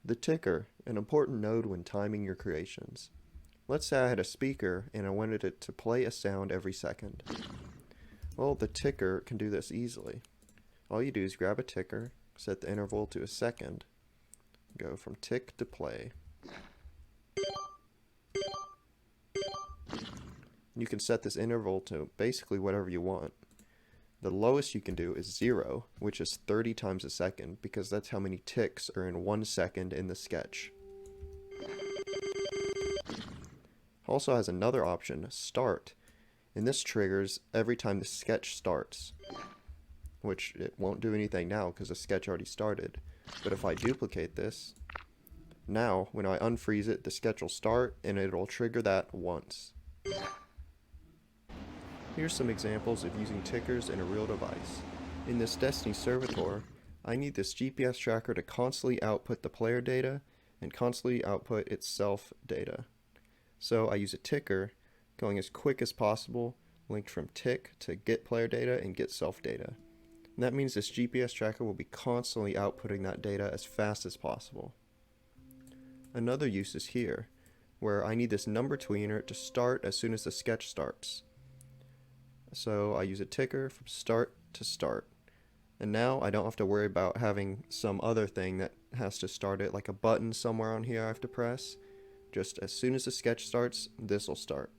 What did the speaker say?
The ticker, an important node when timing your creations. Let's say I had a speaker and I wanted it to play a sound every second. Well, the ticker can do this easily. All you do is grab a ticker, set the interval to a second, go from tick to play. You can set this interval to basically whatever you want. The lowest you can do is 0, which is 30 times a second, because that's how many ticks are in 1 second in the sketch. Also has another option, start, and this triggers every time the sketch starts, which it won't do anything now because the sketch already started. But if I duplicate this, now when I unfreeze it, the sketch will start and it'll trigger that once. Here's some examples of using tickers in a real device. In this Destiny Servitor, I need this GPS tracker to constantly output the player data and constantly output itself data. So I use a ticker going as quick as possible, linked from tick to get player data and get self data. And that means this GPS tracker will be constantly outputting that data as fast as possible. Another use is here, where I need this number tweener to start as soon as the sketch starts. So I use a ticker from start to start. And now I don't have to worry about having some other thing that has to start it, like a button somewhere on here I have to press. Just as soon as the sketch starts, this will start.